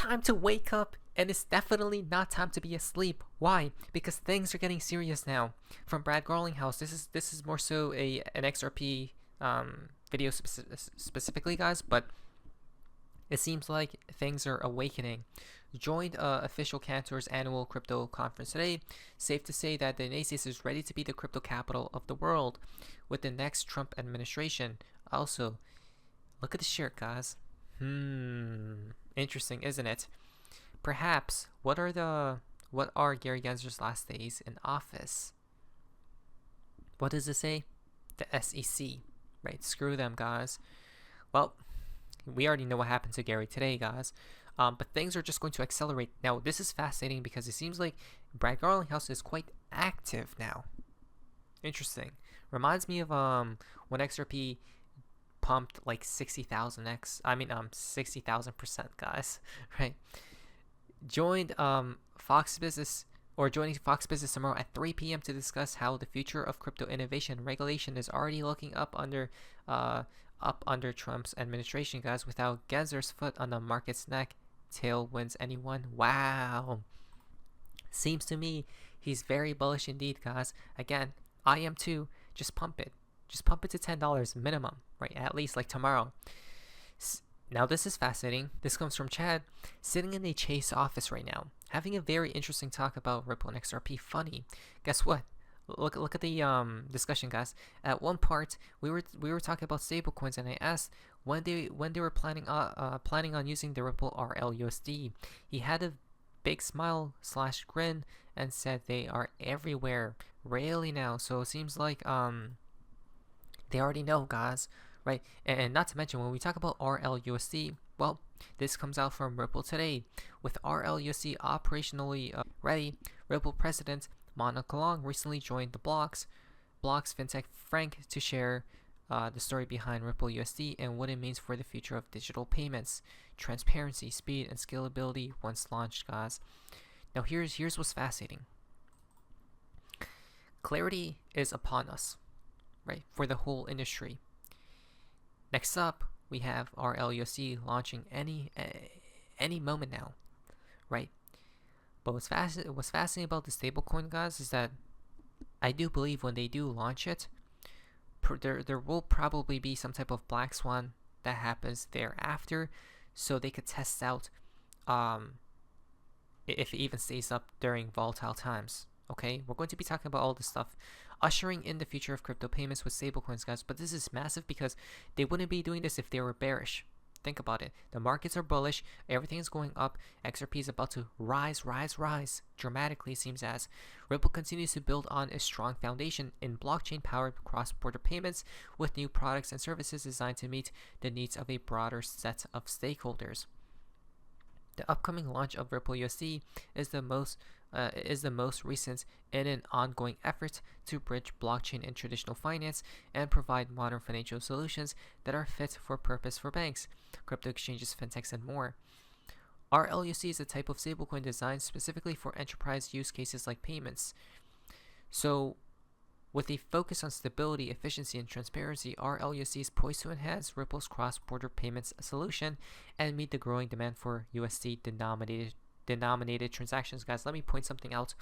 time to wake up, and it's definitely not time to be asleep. Why? Because things are getting serious now. From Brad Garlinghouse, this is more so an XRP video specifically, guys, but it seems like things are awakening. Joined official Cantor's annual crypto conference today. Safe to say that the United States is ready to be the crypto capital of the world with the next Trump administration. Also, look at the shirt, guys. Interesting, isn't it? Perhaps what are Gary Gensler's last days in office? What does it say? The SEC, right? Screw them, guys. Well, we already know what happened to Gary today, guys. But things are just going to accelerate. Now, this is fascinating because it seems like Brad Garlinghouse is quite active now. Interesting. Reminds me of when XRP pumped like 60,000%, guys, right? Joined Fox Business joining Fox Business tomorrow at 3 p.m. to discuss how the future of crypto innovation and regulation is already looking up under Trump's administration, guys. Without Gensler's foot on the market's neck, tailwinds anyone? Wow. Seems to me he's very bullish indeed, guys. Again, I am too. Just pump it. Just pump it to $10 minimum, right? At least like tomorrow. Now this is fascinating. This comes from Chad, sitting in a Chase office right now, having a very interesting talk about Ripple and XRP. Funny. Guess what? Look at the discussion, guys. At one part, we were talking about stablecoins, and I asked when they were planning on using the Ripple RLUSD. He had a big smile / grin and said they are everywhere, rarely now. So it seems like they already know, guys, right? And not to mention, when we talk about RLUSD, well, this comes out from Ripple today. With RLUSD operationally ready, Ripple president Monica Long recently joined the Blocks fintech Frank to share the story behind Ripple USD and what it means for the future of digital payments, transparency, speed, and scalability once launched, guys. Now here's what's fascinating. Clarity is upon us, right, for the whole industry. Next up, we have RLUSD launching any moment now, right? But what's fascinating about the stablecoin, guys, is that I do believe when they do launch it, there will probably be some type of black swan that happens thereafter, so they could test out if it even stays up during volatile times. Okay, we're going to be talking about all this stuff, ushering in the future of crypto payments with stablecoins, guys. But this is massive because they wouldn't be doing this if they were bearish. Think about it. The markets are bullish. Everything is going up. XRP is about to rise dramatically, it seems as. Ripple continues to build on a strong foundation in blockchain-powered cross-border payments with new products and services designed to meet the needs of a broader set of stakeholders. The upcoming launch of Ripple USD is the most recent in an ongoing effort to bridge blockchain and traditional finance and provide modern financial solutions that are fit for purpose for banks, crypto exchanges, fintechs, and more. RLUSD is a type of stablecoin designed specifically for enterprise use cases like payments. So, with a focus on stability, efficiency, and transparency, RLUSD is poised to enhance Ripple's cross-border payments solution and meet the growing demand for USD denominated transactions. Guys, let me point something out.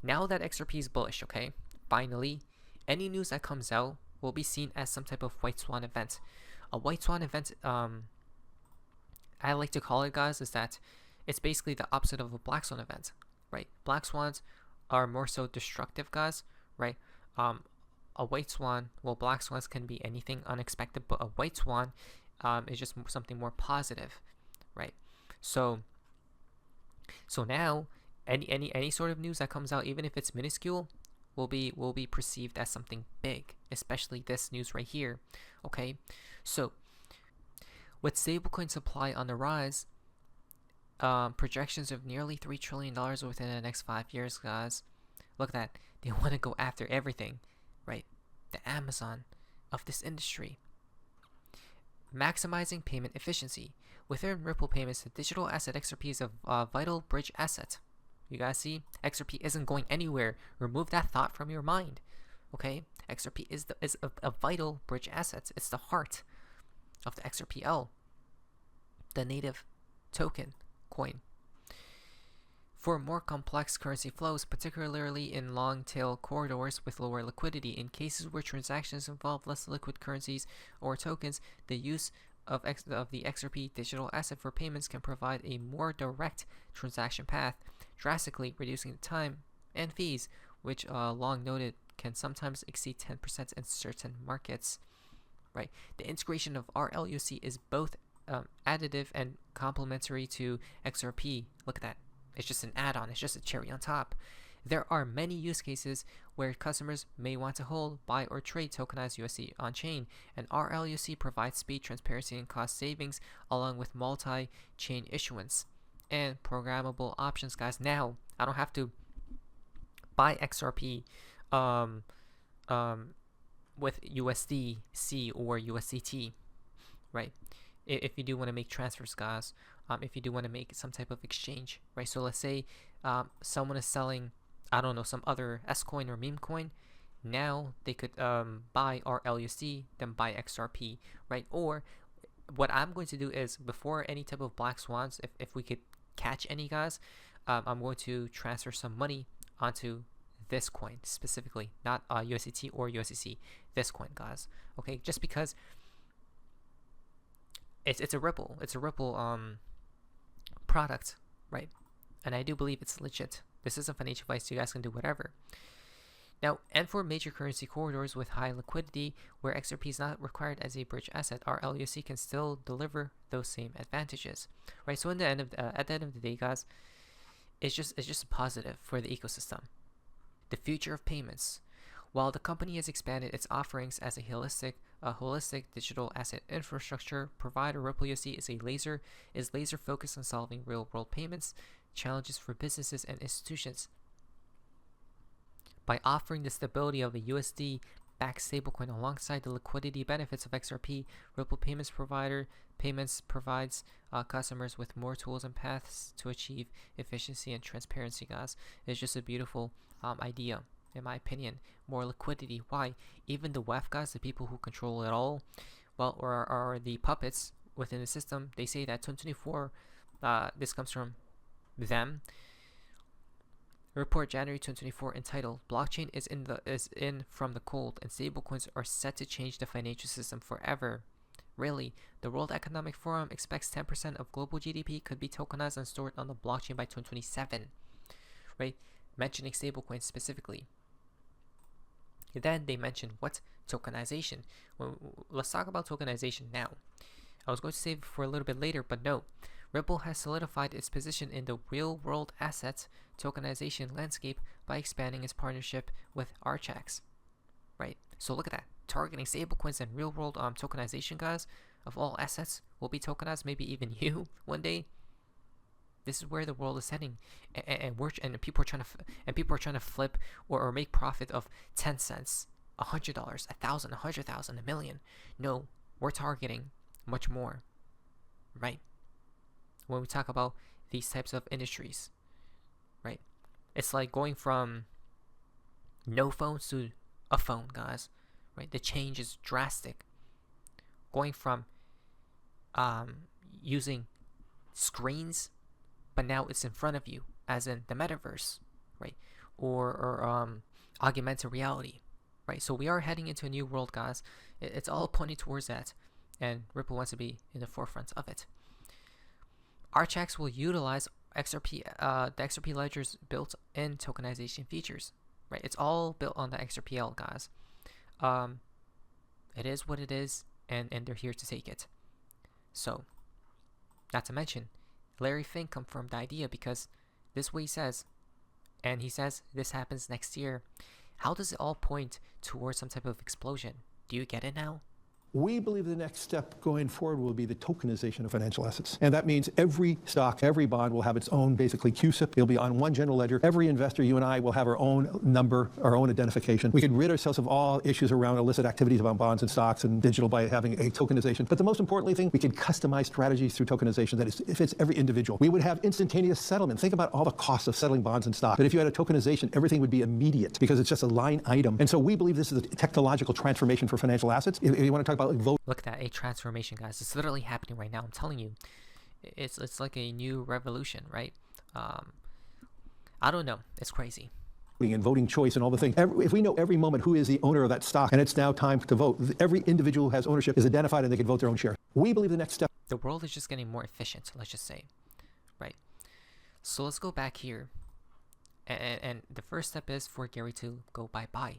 Now that XRP is bullish, okay, finally, any news that comes out will be seen as some type of white swan event. A white swan event, I like to call it, guys, is that it's basically the opposite of a black swan event, right? Black swans are more so destructive, guys, right? A white swan, well, black swans can be anything unexpected, but a white swan is just something more positive, right? So now any sort of news that comes out, even if it's minuscule, will be perceived as something big, especially this news right here. Okay, so with stablecoin supply on the rise, projections of nearly $3 trillion within the next 5 years, guys. Look at that. They want to go after everything, right? The Amazon of this industry. Maximizing payment efficiency. Within Ripple Payments, the digital asset XRP is a vital bridge asset. You guys see? XRP isn't going anywhere. Remove that thought from your mind. Okay? XRP is a vital bridge asset. It's the heart of the XRPL, the native token coin. For more complex currency flows, particularly in long-tail corridors with lower liquidity, in cases where transactions involve less liquid currencies or tokens, the use of the XRP digital asset for payments can provide a more direct transaction path, drastically reducing the time and fees, which long noted can sometimes exceed 10% in certain markets. Right, the integration of RLUC is both additive and complementary to XRP. Look at that. It's just an add-on. It's just a cherry on top. There are many use cases where customers may want to hold, buy, or trade tokenized USD on-chain, and RLUC provides speed, transparency, and cost savings along with multi-chain issuance and programmable options, guys. Now, I don't have to buy XRP with USDC or USDT, right? If you do want to make transfers, guys, if you do want to make some type of exchange, right? So let's say someone is selling, I don't know, some other S coin or meme coin. Now they could buy RLUC, then buy XRP, right? Or what I'm going to do is, before any type of black swans, if we could catch any, guys, I'm going to transfer some money onto this coin specifically, not USDT or USDC, this coin, guys. Okay, just because it's a Ripple product, right? And I do believe it's legit. This isn't financial advice. You guys can do whatever. Now, and for major currency corridors with high liquidity, where XRP is not required as a bridge asset, RLUC can still deliver those same advantages, right? So at the end of the day, guys, it's just a positive for the ecosystem. The future of payments. While the company has expanded its offerings as a holistic digital asset infrastructure provider, Ripple USD is laser focused on solving real-world payments challenges for businesses and institutions. By offering the stability of a USD-backed stablecoin alongside the liquidity benefits of XRP, Ripple Payments provides customers with more tools and paths to achieve efficiency and transparency, guys. It's just a beautiful idea, in my opinion. More liquidity. Why? Even the WEF guys, the people who control it all, well, or are the puppets within the system, they say that 2024, this comes from them. Report January 2024 entitled "Blockchain is in from the cold, and stablecoins are set to change the financial system forever." Really, the World Economic Forum expects 10% of global GDP could be tokenized and stored on the blockchain by 2027. Right? Mentioning stablecoins specifically. Then they mention what? Tokenization. Let's talk about tokenization now. I was going to save it for a little bit later, but no. Ripple has solidified its position in the real-world assets tokenization landscape by expanding its partnership with Archax. Right? So look at that. Targeting stablecoins and real-world tokenization, guys, of all assets will be tokenized. Maybe even you one day. This is where the world is heading, and people are trying to flip or make profit of 10 cents, $100, 1,000, 100,000, a million. No, we're targeting much more, right? When we talk about these types of industries, right? It's like going from no phones to a phone, guys, right? The change is drastic. Going from using screens, but now it's in front of you, as in the metaverse, right? Or augmented reality, right? So we are heading into a new world, guys. It's all pointing towards that, and Ripple wants to be in the forefront of it. Archax will utilize XRP, the XRP ledger's built-in tokenization features, right? It's all built on the XRPL, guys. It is what it is, and they're here to take it. So, not to mention, Larry Fink confirmed the idea, because this is what he says, and he says this happens next year. How does it all point towards some type of explosion? Do you get it now? We believe the next step going forward will be the tokenization of financial assets. And that means every stock, every bond will have its own, basically, CUSIP. It'll be on one general ledger. Every investor, you and I, will have our own number, our own identification. We could rid ourselves of all issues around illicit activities about bonds and stocks and digital by having a tokenization. But the most importantly thing, we could customize strategies through tokenization that fits every individual. We would have instantaneous settlement. Think about all the costs of settling bonds and stocks. But if you had a tokenization, everything would be immediate, because it's just a line item. And so we believe this is a technological transformation for financial assets. If you want to talk about Look at that, a transformation, guys. It's literally happening right now. I'm telling you, It's like a new revolution, right? I don't know. It's crazy. And voting choice and all the things. If we know every moment who is the owner of that stock and it's now time to vote, every individual who has ownership is identified and they can vote their own share. We believe the next step. The world is just getting more efficient, let's just say, right? So let's go back here. And the first step is for Gary to go bye-bye.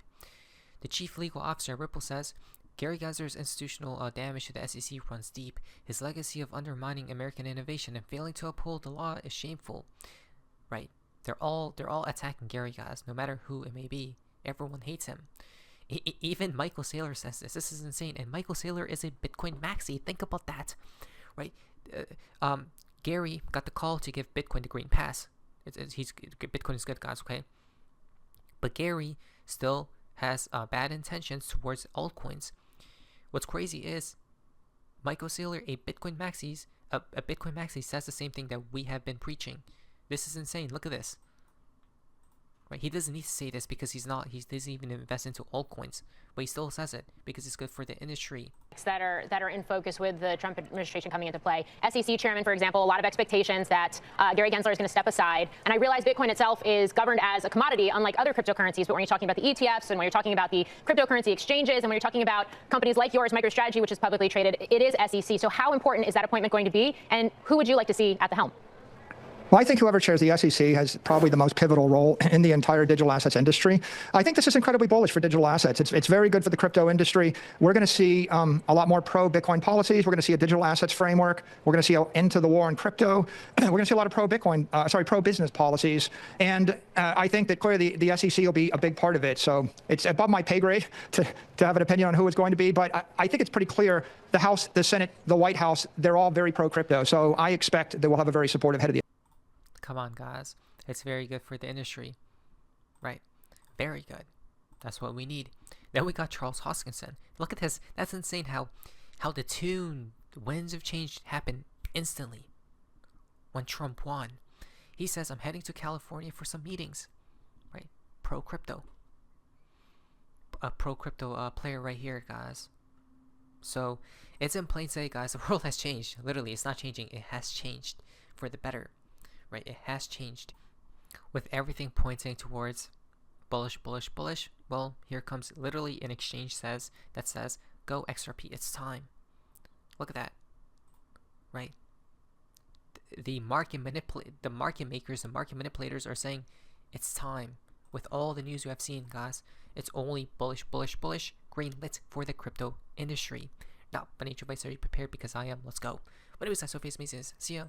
The chief legal officer at Ripple says, Gary Gensler's institutional damage to the SEC runs deep. His legacy of undermining American innovation and failing to uphold the law is shameful. Right? They're all attacking Gary, guys, no matter who it may be. Everyone hates him. Even Michael Saylor says this. This is insane. And Michael Saylor is a Bitcoin maxi. Think about that, right? Gary got the call to give Bitcoin the green pass. Bitcoin is good, guys, okay? But Gary still has bad intentions towards altcoins. What's crazy is Michael Saylor, a Bitcoin maxi, says the same thing that we have been preaching. This is insane. Look at this. Right? He doesn't need to say this because he doesn't even invest into altcoins, but he still says it because it's good for the industry. That are in focus with the Trump administration coming into play. SEC chairman, for example, a lot of expectations that Gary Gensler is going to step aside. And I realize Bitcoin itself is governed as a commodity, unlike other cryptocurrencies. But when you're talking about the ETFs and when you're talking about the cryptocurrency exchanges and when you're talking about companies like yours, MicroStrategy, which is publicly traded, it is SEC. So how important is that appointment going to be? And who would you like to see at the helm? Well, I think whoever chairs the SEC has probably the most pivotal role in the entire digital assets industry. I think this is incredibly bullish for digital assets. It's very good for the crypto industry. We're going to see a lot more pro-Bitcoin policies. We're going to see a digital assets framework. We're going to see an end to the war on crypto. We're going to see a lot of pro-business policies. And I think that clearly the SEC will be a big part of it. So it's above my pay grade to have an opinion on who it's going to be. But I think it's pretty clear the House, the Senate, the White House, they're all very pro-crypto. So I expect that we'll have a very supportive head of the. Come on, guys. It's very good for the industry. Right? Very good. That's what we need. Then we got Charles Hoskinson. Look at this. That's insane how the winds of change happened instantly when Trump won. He says, I'm heading to California for some meetings. Right? Pro-crypto. A pro-crypto player right here, guys. So, it's in plain sight, guys. The world has changed. Literally, it's not changing. It has changed for the better. Right, it has changed with everything pointing towards bullish, bullish, bullish. Well, here comes literally an exchange that says, go XRP, it's time. Look at that. Right? The market makers, the market manipulators are saying it's time. With all the news you have seen, guys, it's only bullish, bullish, bullish, green lit for the crypto industry. Now, financial advice, are you prepared? Because I am. Let's go. But anyways, that's so face me. See ya.